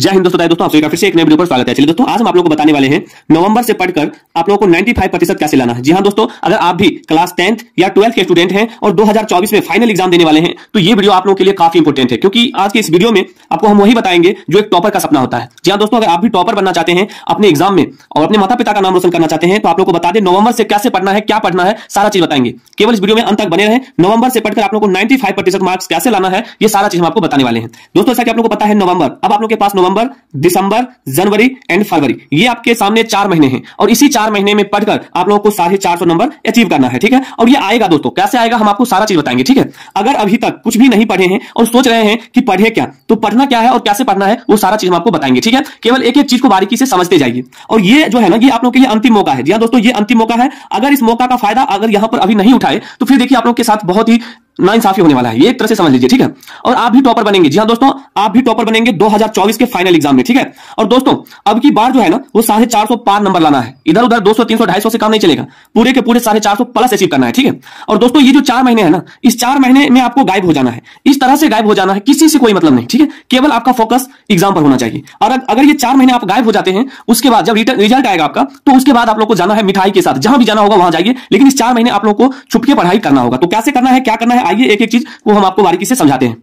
जय हिंद दोस्तों आप सभी का फिर से एक नए वीडियो पर स्वागत है। चलिए दोस्तों, आज हम आप लोगों को बताने वाले हैं नवंबर से पढ़कर आप लोगों को 95% कैसे लाना है। जी हां दोस्तों, अगर आप भी क्लास 10th या 12th के स्टूडेंट हैं और 2024 में फाइनल एग्जाम देने वाले हैं तो ये वीडियो आप लोगों के लिए काफी इंपॉर्टेंट है, क्योंकि आज के इस वीडियो में आपको हम वही बताएंगे जो एक टॉपर का सपना होता है। जी हां दोस्तों, अगर आप भी टॉपर बनना चाहते हैं अपने एग्जाम में और अपने माता पिता का नाम रोशन करना चाहते हैं तो आप लोग को बता दें नवंबर से कैसे पढ़ना है, क्या पढ़ना है, सारा चीज बताएंगे। केवल इस वीडियो में अंत तक बने रहे। नवंबर से पढ़कर आप लोग को 95% मार्क्स कैसे लाना है ये सारा चीज हम आपको बताने वाले हैं। दोस्तों, जैसा कि आप लोग को पता है नवंबर, अब आप लोग के पास नवंबर, दिसंबर, जनवरी एंड फरवरी, ये आपके सामने 4 महीने हैं और इसी 4 महीने में पढ़कर आप लोगों को 450 नंबर अचीव करना है। ठीक है, और ये आएगा दोस्तों, कैसे आएगा हम आपको सारा चीज बताएंगे। ठीक है, अगर अभी तक कुछ भी नहीं पढ़े हैं और सोच रहे हैं कि पढ़े क्या, तो पढ़ना क्या है और कैसे पढ़ना है वो सारा चीज हम आपको बताएंगे। ठीक है, केवल एक एक चीज को बारीकी से समझते जाइए। और ये जो है ना, ये आप लोग के लिए अंतिम मौका है। जी हां दोस्तों, ये अंतिम मौका है। अगर इस मौका का फायदा अगर यहां पर अभी नहीं उठाए तो फिर देखिए आप लोग के साथ बहुत ही नाइंसाफी होने वाला है। ये एक तरह से समझ लीजिए। ठीक है, और आप भी टॉपर बनेंगे। जी हां दोस्तों, आप भी टॉपर बनेंगे 2024 के फाइनल एग्जाम में। ठीक है, और दोस्तों अब की बार जो है ना वो 450 पार नंबर लाना है। इधर उधर 200 300 250 से काम नहीं चलेगा, पूरे के पूरे 450 प्लस अचीव करना है। ठीक है, और दोस्तों ये जो 4 महीने है ना, इस 4 महीने में आपको गायब हो जाना है। इस तरह से गायब हो जाना है, किसी से कोई मतलब नहीं। ठीक है, केवल आपका फोकस एग्जाम पर होना चाहिए। और अगर ये 4 महीने आप गायब हो जाते हैं, उसके बाद जब रिजल्ट आएगा आपका, तो उसके बाद आप लोग को जाना है मिठाई के साथ, जहां भी जाना होगा वहां जाइए। लेकिन इस 4 महीने आप लोग को छुप के पढ़ाई करना होगा। तो कैसे करना है, क्या करना है, आइए एक एक चीज वो हम आपको बारीकी से समझाते हैं।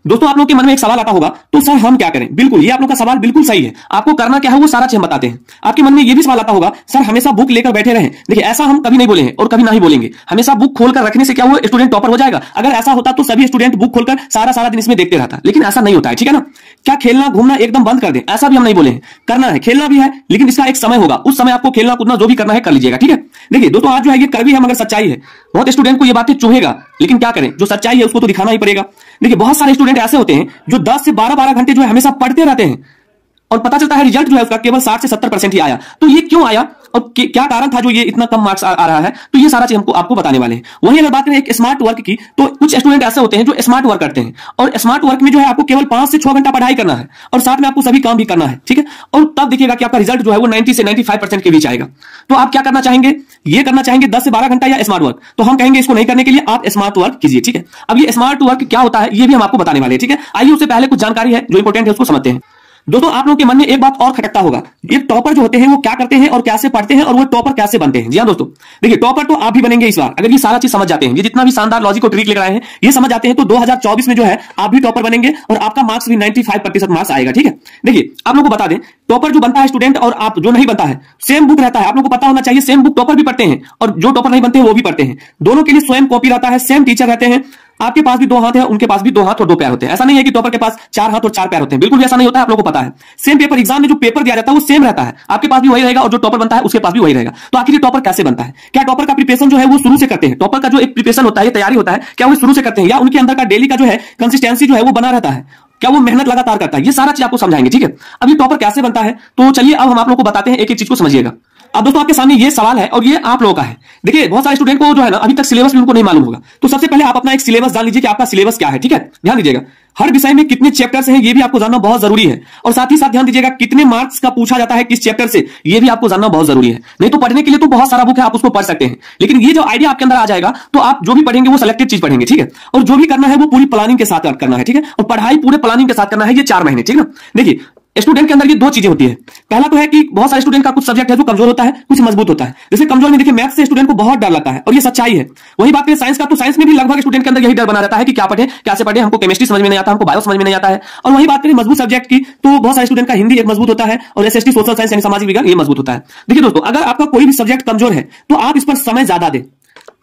दोस्तों, आप लोग के मन में एक सवाल आता होगा, तो सर हम क्या करें। बिल्कुल, ये आप लोग का सवाल बिल्कुल सही है। आपको करना क्या है वो सारा चीज हम बताते हैं। आपके मन में ये भी सवाल आता होगा, सर हमेशा बुक लेकर बैठे रहें। देखिए, ऐसा हम कभी नहीं बोले हैं और कभी नहीं बोलेंगे। हमेशा बुक खोलकर रखने से क्या वो स्टूडेंट टॉपर हो जाएगा? अगर ऐसा होता तो सभी स्टूडेंट बुक खोलकर सारा दिन इसमें देखते रहता, लेकिन ऐसा नहीं होता है। ठीक है ना, क्या खेलना घूमना एकदम बंद कर दें, ऐसा भी हम नहीं बोले हैं। करना है, खेलना भी है, लेकिन इसका एक समय होगा। उस समय आपको खेलना कूदना जो भी करना है कर लीजिएगा। ठीक है, देखिए दोस्तों, आज जो है ये कड़वी है मगर सच्चाई है। बहुत स्टूडेंट को ये बातें चुभेगा, लेकिन क्या करें, जो सच्चाई है उसको तो दिखाना ही पड़ेगा। देखिए, बहुत सारे स्टूडेंट ऐसे होते हैं जो 10 से 12 घंटे जो है हमेशा पढ़ते रहते हैं और पता चलता है रिजल्ट जो है उसका केवल 60 से 70% ही आया। तो ये क्यों आया और क्या कारण था जो ये इतना कम मार्क्स आ रहा है, तो ये सारा चीज हमको आपको बताने वाले हैं। वहीं अगर बात करें एक स्मार्ट वर्क की, तो कुछ स्टूडेंट ऐसे होते हैं जो स्मार्ट वर्क करते हैं और स्मार्ट वर्क में जो है आपको केवल 5 से 6 घंटा पढ़ाई करना है और साथ में आपको सभी काम भी करना है। ठीक है, और तब देखिएगा कि आपका रिजल्ट जो है वो 90 से 95% के बीच आएगा। तो आप क्या करना चाहेंगे, ये करना चाहेंगे 10 से 12 घंटा या स्मार्ट वर्क, तो हम कहेंगे इसको नहीं करने के लिए आप स्मार्ट वर्क कीजिए। ठीक है, अब ये स्मार्ट वर्क क्या होता है ये भी हम आपको बताने वाले हैं। ठीक है, आइए उससे पहले कुछ जानकारी है जो इंपॉर्टेंट है उसको समझते हैं। दोस्तों, आप लोगों के मन में एक बात और खटकता होगा, ये टॉपर जो होते हैं वो क्या करते हैं और कैसे पढ़ते हैं और वो टॉपर कैसे बनते हैं। जी हां दोस्तों, देखिए टॉपर तो आप भी बनेंगे इस बार, अगर ये सारा चीज समझ जाते हैं, ये जितना भी शानदार लॉजिक और ट्रिक लेकर आए हैं ये समझ जाते हैं, तो 2024 में जो है आप भी टॉपर बनेंगे और आपका मार्क्स भी 95% मार्क्स आएगा। ठीक है, देखिए आप लोगों को बता दें, टॉपर जो बनता है स्टूडेंट और आप जो नहीं बनता है, सेम बुक रहता है। आप लोगों को पता होना चाहिए, सेम बुक टॉपर भी पढ़ते हैं और जो टॉपर नहीं बनते वो भी पढ़ते हैं। दोनों के लिए स्वयं कॉपी रहता है, सेम टीचर रहते हैं। आपके पास भी 2 हाथ है, उनके पास भी 2 हाथ और 2 पैर होते हैं। ऐसा नहीं है कि टॉपर के पास 4 हाथ और 4 पैर होते हैं, बिल्कुल भी ऐसा नहीं होता है, आप लोगों को पता है। सेम पेपर एग्जाम में जो पेपर दिया जाता है वो सेम रहता है, आपके पास भी वही रहेगा और जो टॉपर बनता है उसके पास भी वही रहेगा। तो आखिर टॉपर कैसे बनता है, क्या टॉपर का प्रिपरेशन जो है वो शुरू से करते हैं? टॉपर का जो एक प्रिपरेशन होता है, तैयारी होता है, क्या वो शुरू से करते हैं या उनके अंदर का डेली का जो है कंसिस्टेंसी जो है वो बना रहता है, क्या वो मेहनत लगातार करता है? ये सारा चीज आपको समझाएंगे। ठीक है, अब ये टॉपर कैसे बनता है, तो चलिए अब हम आप लोगों को बताते हैं, एक एक चीज को समझिएगा। अब दोस्तों, आपके सामने ये सवाल है और ये आप लोगों का है। देखिए, बहुत सारे स्टूडेंट को जो है ना अभी तक सिलेबस भी उनको नहीं मालूम होगा, तो सबसे पहले आप अपना एक सिलेबस जान लीजिए कि आपका सिलेबस क्या है। ठीक है, ध्यान दीजिएगा, हर विषय में कितने चैप्टर्स हैं ये भी आपको जानना बहुत जरूरी है। और साथ ही साथ ध्यान दीजिएगा कितने मार्क्स का पूछा जाता है किस चैप्टर से, ये भी आपको जानना बहुत जरूरी है। नहीं तो पढ़ने के लिए तो बहुत सारा बुक है, आप उसको पढ़ सकते हैं, लेकिन ये जो आइडिया आपके अंदर आ जाएगा तो आप जो भी पढ़ेंगे वो सिलेक्टेड चीज पढ़ेंगे। ठीक है, और जो भी करना है वो पूरी प्लानिंग के साथ करना है। ठीक है, और पढ़ाई पूरे प्लानिंग के साथ करना है ये 4 महीने। ठीक है, देखिए स्टूडेंट के अंदर ये 2 चीजें होती है। पहला तो है कि बहुत सारे स्टूडेंट का कुछ सब्जेक्ट है जो कमजोर होता है, कुछ मजबूत होता है। जैसे कमजोर में देखिए मैथ से स्टूडेंट को बहुत डर लगता है और ये सच्चाई है। वही बात करें साइंस का, तो साइंस में भी लगभग स्टूडेंट के अंदर यही डर बना रहता है कि क्या पढ़े, कैसे पढ़े, हमको केमिस्ट्री समझ में नहीं आता, हमको बायो समझ में नहीं आता है। और वही बात करें मजबूत सब्जेक्ट की, तो बहुत सारे स्टूडेंट का हिंदी एक मजबूत होता है और एसएसटी सोशल साइंस यानी सामाजिक विज्ञान ये मजबूत होता है। देखिए दोस्तों, अगर आपका कोई भी सब्जेक्ट कमजोर है तो आप इस पर समय ज्यादा दें,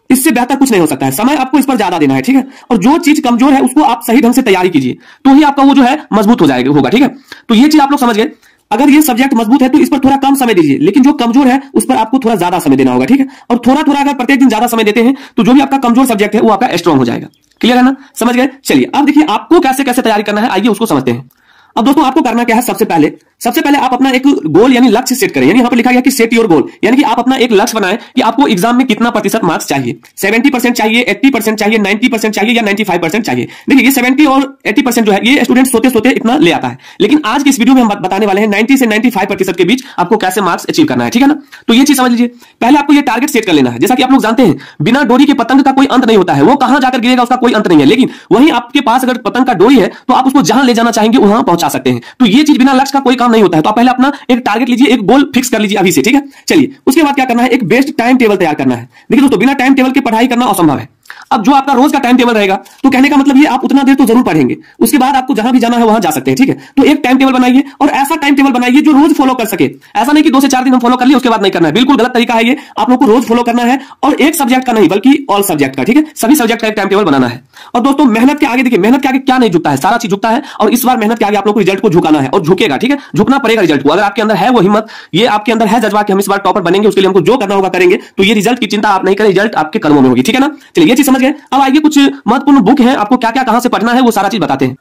इससे बेहतर कुछ नहीं हो सकता है। समय आपको इस पर ज्यादा देना है। ठीक है, और जो चीज कमजोर है उसको आप सही ढंग से तैयारी कीजिए, तो ही आपका वो जो है मजबूत हो जाएगा होगा। ठीक है, तो ये चीज आप लोग समझ गए। अगर ये सब्जेक्ट मजबूत है तो इस पर थोड़ा कम समय दीजिए, लेकिन जो कमजोर है उस पर आपको थोड़ा ज्यादा समय देना होगा। ठीक है, और थोड़ा थोड़ा अगर प्रत्येक दिन ज्यादा समय देते हैं तो जो भी आपका कमजोर सब्जेक्ट है वो आपका स्ट्रांग हो जाएगा। क्लियर है ना, समझ गए? चलिए अब देखिए आपको कैसे कैसे तैयारी करना है, आइए उसको समझते हैं। अब दोस्तों, आपको करना क्या है, सबसे पहले आप अपना एक गोल यानी लक्ष्य सेट करें। यानी यहां पर लिखा गया कि सेट योर गोल, यानी कि आप अपना एक लक्ष्य बनाएं कि आपको एग्जाम में कितना प्रतिशत मार्क्स चाहिए। 70% चाहिए, 80% चाहिए, 90% चाहिए या 95% चाहिए। देखिए, ये 70 और 80% जो है ये स्टूडेंट सोते सोते इतना ले आता है, लेकिन आज की इस वीडियो में हम बताने वाले हैं 90 से 95% के बीच आपको कैसे मार्क्स अचीव करना है। ठीक है ना, तो ये चीज समझ लीजिए। पहले आपको ये टारगेट सेट कर लेना है। जैसा कि आप लोग जानते हैं, बिना डोरी के पतंग का कोई अंत नहीं होता है, वो कहां जाकर गिरेगा उसका कोई अंत नहीं है। लेकिन वहीं आपके पास अगर पतंग का डोरी है तो आप उसको जहां ले जाना चाहेंगे वहां पहुंचा पहुंचा सकते हैं। तो ये चीज बिना लक्ष्य का कोई काम नहीं होता है। तो आप पहले अपना एक टारगेट लीजिए, एक गोल फिक्स कर लीजिए अभी से, ठीक है। चलिए उसके बाद क्या करना है, एक बेस्ट टाइम टेबल तैयार करना है। देखिए दोस्तों, बिना टाइम टेबल के पढ़ाई करना असंभव है। अब जो आपका रोज का टाइम टेबल रहेगा, तो कहने का मतलब ये आप उतना देर तो जरूर पढ़ेंगे, उसके बाद आपको जहां भी जाना है वहां जा सकते हैं, ठीक है। तो एक टाइम टेबल बनाइए और ऐसा टाइम टेबल बनाइए जो रोज फॉलो कर सके। ऐसा नहीं कि 2 से 4 दिन हम फॉलो कर लिए उसके बाद नहीं करना है, बिल्कुल गलत तरीका है ये। आप लोग को रोज फॉलो करना है और एक सब्जेक्ट का नहीं बल्कि ऑल सब्जेक्ट का, ठीक है। सभी सब्जेक्ट का एक टाइम टेबल बनाना है। और दोस्तों मेहनत के आगे देखिए, मेहनत के आगे क्या नहीं झुकता है, सारा चीज झुकता है। और इस बार मेहनत के आगे आप लोग को रिजल्ट को झुकाना है और झुकेगा, ठीक है। झुकना पड़ेगा रिजल्ट को। अगर आपके अंदर है वो हिम्मत, ये आपके अंदर है जज्बा कि हम इस बार टॉपर बनेंगे, उसके लिए हमको जो करना होगा करेंगे, तो ये रिजल्ट की चिंता आप नहीं करें, रिजल्ट आपके कर्मों में होगी, ठीक है ना। चलिए ये चीज समझ गए। अब आइए कुछ महत्वपूर्ण बुक है, आपको क्या क्या कहां से पढ़ना है वो सारा चीज बताते हैं।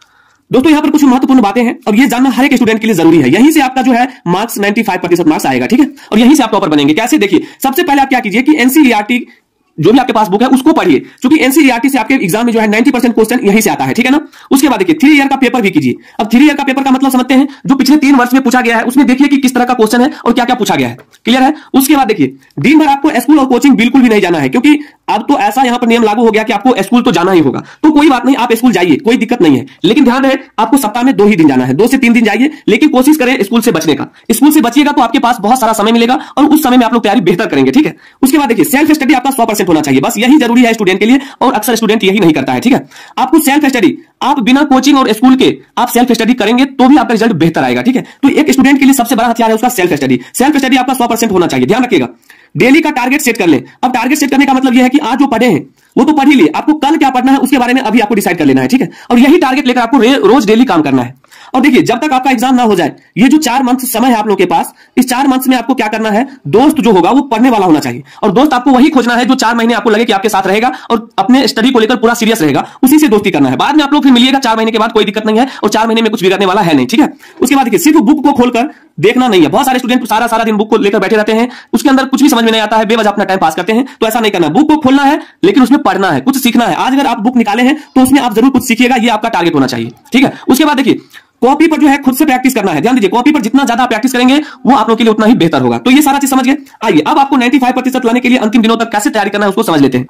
दोस्तों यहाँ पर कुछ महत्वपूर्ण बातें हैं और ये जानना हर एक स्टूडेंट के लिए जरूरी है। यहीं से आपका जो है मार्क्स 95% मार्क्स आएगा, ठीक है। और यहीं से आप टॉपर बनेंगे। कैसे, देखिए सबसे पहले आप क्या कीजिए कि एनसीईआरटी जो भी आपके पास बुक है उसको पढ़िए, क्योंकि एनसीईआरटी से आपके एग्जाम में जो है 90% क्वेश्चन यहीं से आता है, ठीक है ना। उसके बाद देखिए 3 ईयर का पेपर भी कीजिए। अब 3 ईयर का पेपर का मतलब समझते हैं, जो पिछले 3 वर्ष में पूछा गया है उसमें देखिए कि किस तरह का क्वेश्चन है और क्या क्या पूछा गया है, क्लियर है। उसके बाद देखिए दिन भर आपको स्कूल और कोचिंग बिल्कुल भी नहीं जाना है, क्योंकि अब तो ऐसा यहां पर नियम लागू हो गया कि आपको स्कूल तो जाना ही होगा। तो कोई बात नहीं, आप स्कूल जाइए, कोई दिक्कत नहीं है, लेकिन ध्यान रहे आपको सप्ताह में 2 ही दिन जाना है, 2 से 3 दिन जाइए, लेकिन कोशिश करें स्कूल से बचने का। स्कूल से बचिएगा तो आपके पास बहुत सारा समय मिलेगा और उस समय में आप लोग तैयारी बेहतर करेंगे, ठीक है। उसके बाद देखिए सेल्फ स्टडी आपका 100% होना चाहिए, बस यही जरूरी है स्टूडेंट के लिए, और अक्सर स्टूडेंट यही नहीं करता है, ठीक है। आपको सेल्फ स्टडी, आप बिना कोचिंग और स्कूल के आप सेल्फ स्टडी करेंगे तो भी आपका रिजल्ट बेहतर आएगा, ठीक है। तो एक स्टूडेंट के लिए सबसे बड़ा हथियार है उसका सेल्फ स्टडी। सेल्फ स्टडी आपका 100% होना चाहिए, ध्यान रखिएगा। डेली का टारगेट सेट कर लें। अब टारगेट सेट करने का मतलब यह है कि आज जो पढ़े हैं वो तो पढ़ ही लिए, आपको कल क्या पढ़ना है उसके बारे में अभी आपको डिसाइड कर लेना है, ठीक है। और यही टारगेट लेकर आपको रोज डेली काम करना है। और देखिए जब तक आपका एग्जाम ना हो जाए, ये जो 4 मंथ समय है आप लोगों के पास, इस 4 मंथ्स में आपको क्या करना है, दोस्त जो होगा वो पढ़ने वाला होना चाहिए। और दोस्त आपको वही खोजना है जो 4 महीने आपको लगे कि आपके साथ रहेगा और अपने स्टडी को लेकर पूरा सीरियस रहेगा, उसी से दोस्ती करना है। बाद में आप लोग फिर मिलिएगा 4 महीने के बाद, कोई दिक्कत नहीं है, और 4 महीने में कुछ बिगड़ने वाला है नहीं, ठीक है। उसके बाद देखिए सिर्फ बुक को खोलकर देखना नहीं है। बहुत सारे स्टूडेंट सारा दिन बुक को लेकर बैठे रहते हैं, उसके अंदर कुछ भी समझ में नहीं आता है, बेवजह अपना टाइम पास करते हैं। तो ऐसा नहीं करना, बुक को खोलना है लेकिन उसमें पढ़ना है, कुछ सीखना है। आज अगर आप बुक निकाले हैं तो उसमें आप जरूर कुछ सीखिएगा, ये आपका टारगेट होना चाहिए, ठीक है। उसके बाद देखिए कॉपी पर जो है खुद से प्रैक्टिस करना है। ध्यान दीजिए, कॉपी पर जितना ज्यादा प्रैक्टिस करेंगे वो आप लोग के लिए उतना ही बेहतर होगा। तो ये सारा चीज समझ गए। आइए अब आपको 95% लाने के लिए अंतिम दिनों तक कैसे तैयारी करना है उसको समझ लेते हैं।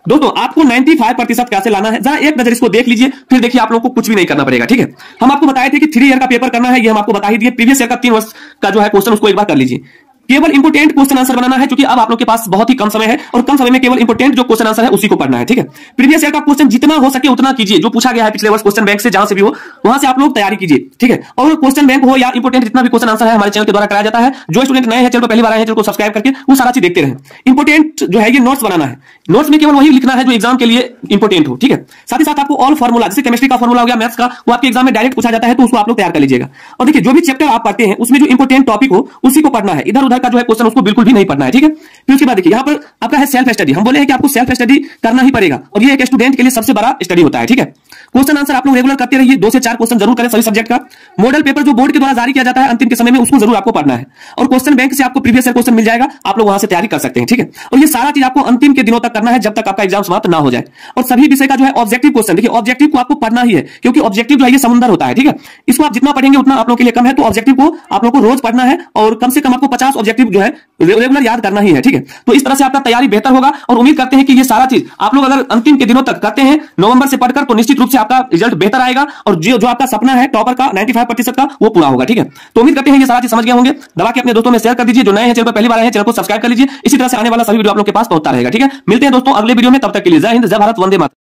दोस्तों आपको 95% कैसे लाना है, जरा एक नजर इसको देख लीजिए, फिर देखिए आप लोगों को कुछ भी नहीं करना पड़ेगा, ठीक है। हम आपको बताए थे कि 3 ईयर का पेपर करना है, ये हम आपको बता ही दिए। प्रीवियस ईयर का 3 वर्ष का जो है क्वेश्चन उसको एक बार कर लीजिए। केवल इंपोर्टेंट क्वेश्चन आंसर बनाना है, क्योंकि अब आप लोग के पास बहुत ही कम समय है और कम समय में केवल इंपोर्टेंट जो क्वेश्चन आंसर है उसी को पढ़ना है, ठीक है। प्रीवियस ईयर का क्वेश्चन जितना हो सके उतना कीजिए, जो पूछा गया है पिछले वर्ष क्वेश्चन बैंक से, जहां से भी हो वहां से आप लोग तैयारी कीजिए, ठीक है। और क्वेश्चन बैंक हो या इंपोर्टेंट जितना भी क्वेश्चन आंसर है हमारे चैनल के द्वारा कराया जाता है। जो स्टूडेंट नए हैं चैनल पर पहली बार आए हैं, चैनल को सब्सक्राइब करके वो सारा चीज देखते रहे। इंपोर्टेंट जो है ये नोट्स बनाना है, नोट्स में केवल वही लिखना है जो एग्जाम के लिए इंपोर्टेंट हो, ठीक है। साथ ही साथ आपको ऑल फॉर्मूला, जैसे केमिस्ट्री का फॉर्मूला हो गया, मैथ्स का, वो आपके एग्जाम में डायरेक्ट पूछा जाता है, तो उसको आप लोग तैयार कर लीजिएगा। और देखिए जो भी चैप्टर आप पढ़ते हैं उसमें जो इंपोर्टेंट टॉपिक हो उसी को पढ़ना है, इधर उधर का जो है क्वेश्चन उसको बिल्कुल भी नहीं पढ़ना है, ठीक है। फिर उसके बाद देखिए यहाँ पर आपका है सेल्फ स्टडी। हम बोले हैं कि आपको सेल्फ स्टडी करना ही पड़ेगा और ये एक स्टूडेंट के लिए सबसे बड़ा स्टडी होता है, ठीक है। क्वेश्चन आंसर आप लोग रेगुलर करते रहिए, 2 से 4 क्वेश्चन जरूर करें सभी सब्जेक्ट का। मॉडल पेपर जो बोर्ड के द्वारा जारी किया जाता है अंतिम के समय में, उसको जरूर आपको पढ़ना है। और क्वेश्चन बैंक से आपको प्रीवियस ईयर क्वेश्चन मिल जाएगा, आप लोग वहां से तैयारी कर सकते हैं, ठीक है। और ये सारा चीज आपको अंतिम के दिनों तक करना है, जब तक आपका एग्जाम समाप्त ना हो जाए। और सभी विषय का जो है ऑब्जेक्टिव क्वेश्चन, देखिए ऑब्जेक्टिव को आपको पढ़ना ही है, क्योंकि ऑब्जेक्टिव जो है ये समुद्र होता है, ठीक है। इसको आप जितना पढ़ेंगे उतना आप लोग के लिए कम है, तो ऑब्जेक्टिव को आप लोग को रोज पढ़ना है और कम से कम आपको 50 ऑब्जेक्टिव जो है रेगुलर याद करना ही है, ठीक है। तो इस तरह से आपका तैयारी बेहतर होगा और उम्मीद करते हैं कि ये सारा चीज आप लोग अगर अंतिम के दिनों तक करते हैं नवंबर से पढ़कर, तो निश्चित रूप से आपका रिजल्ट बेहतर आएगा और जो आपका सपना है टॉपर का 95% का वो पूरा होगा, ठीक है। तो उम्मीद करते हैं ये सारा चीज समझ गए होंगे। दबा के अपने दोस्तों में शेयर कर दीजिए, जो नए हैं चैनल पर पहली बार आए हैं चैनल को सब्सक्राइब कर लीजिए। इसी तरह से आने वाला सभी वीडियो आप लोग के पास पहुंचता रहेगा, ठीक है। मिलते हैं दोस्तों अगले वीडियो में, तब तक के लिए जय हिंद, जय भारत, वंदे मातरम।